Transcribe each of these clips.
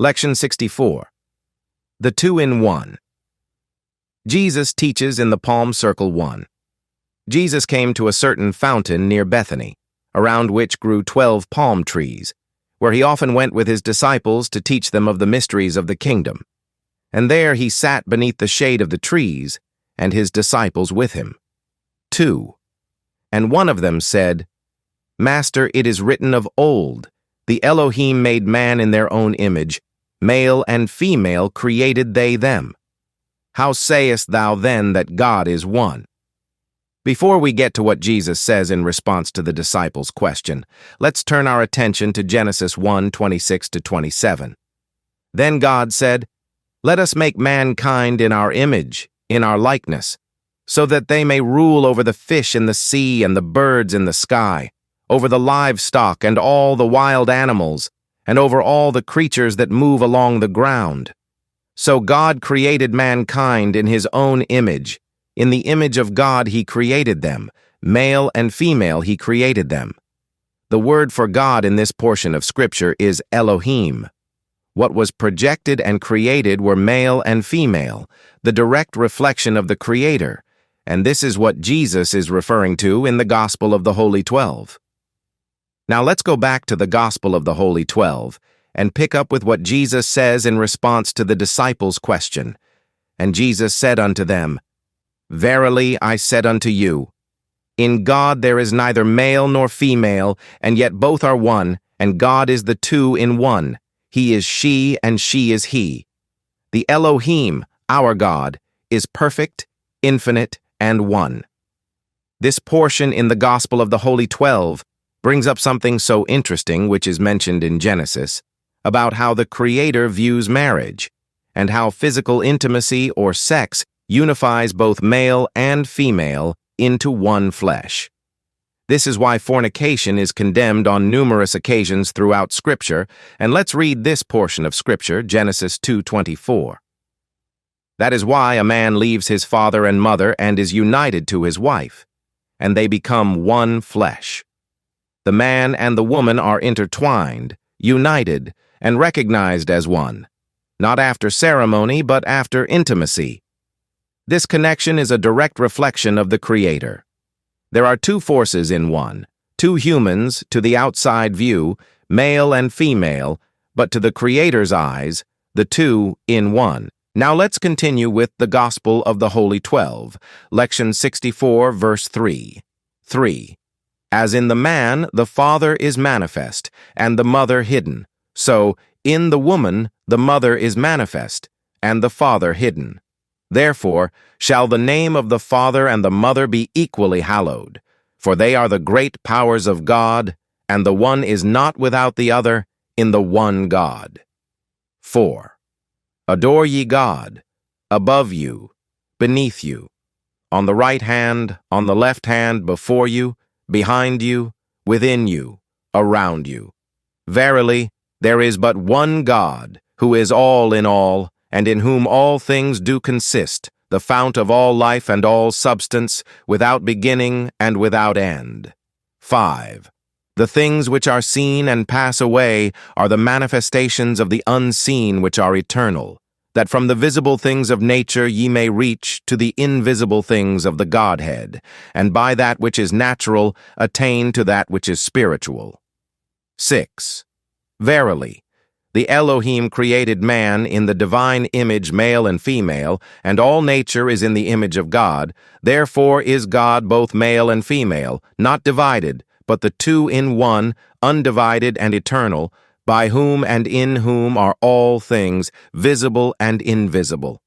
Lection 64. The Two-in-One. Jesus teaches in the Palm Circle 1. Jesus came to a certain fountain near Bethany, around which grew 12 palm trees, where he often went with his disciples to teach them of the mysteries of the kingdom. And there he sat beneath the shade of the trees, and his disciples with him. 2. And one of them said, Master, it is written of old, the Elohim made man in their own image, male and female created they them. How sayest thou then that God is one? Before we get to what Jesus says in response to the disciples' question, let's turn our attention to Genesis 1:26-27. Then God said, Let us make mankind in our image, in our likeness, so that they may rule over the fish in the sea and the birds in the sky, over the livestock and all the wild animals, and over all the creatures that move along the ground. So God created mankind in his own image. In the image of God he created them. Male and female he created them. The word for God in this portion of Scripture is Elohim. What was projected and created were male and female, the direct reflection of the Creator, and this is what Jesus is referring to in the Gospel of the Holy 12. Now let's go back to the Gospel of the Holy 12 and pick up with what Jesus says in response to the disciples' question. And Jesus said unto them, Verily I said unto you, in God there is neither male nor female, and yet both are one, and God is the two-in-one. He is she, and she is he. The Elohim, our God, is perfect, infinite, and one. This portion in the Gospel of the Holy 12 brings up something so interesting which is mentioned in Genesis, about how the Creator views marriage, and how physical intimacy or sex unifies both male and female into one flesh. This is why fornication is condemned on numerous occasions throughout Scripture, and let's read this portion of Scripture, Genesis 2:24. That is why a man leaves his father and mother and is united to his wife, and they become one flesh. The man and the woman are intertwined, united, and recognized as one, not after ceremony, but after intimacy. This connection is a direct reflection of the Creator. There are two forces in one, two humans to the outside view, male and female, but to the Creator's eyes, the two in one. Now let's continue with the Gospel of the Holy 12, Lection 64, verse 3. 3. As in the man, the father is manifest, and the mother hidden. So, in the woman, the mother is manifest, and the father hidden. Therefore, shall the name of the father and the mother be equally hallowed, for they are the great powers of God, and the one is not without the other in the one God. 4. Adore ye God, above you, beneath you, on the right hand, on the left hand, before you, behind you, within you, around you. Verily, there is but one God, who is all in all, and in whom all things do consist, the fount of all life and all substance, without beginning and without end. 5. The things which are seen and pass away are the manifestations of the unseen which are eternal, that from the visible things of nature ye may reach to the invisible things of the Godhead, and by that which is natural attain to that which is spiritual. 6. Verily, the Elohim created man in the divine image male and female, and all nature is in the image of God. Therefore is God both male and female, not divided, but the two in one, undivided and eternal, by whom and in whom are all things, visible and invisible.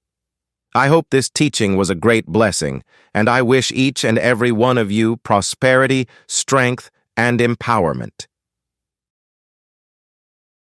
I hope this teaching was a great blessing, and I wish each and every one of you prosperity, strength, and empowerment.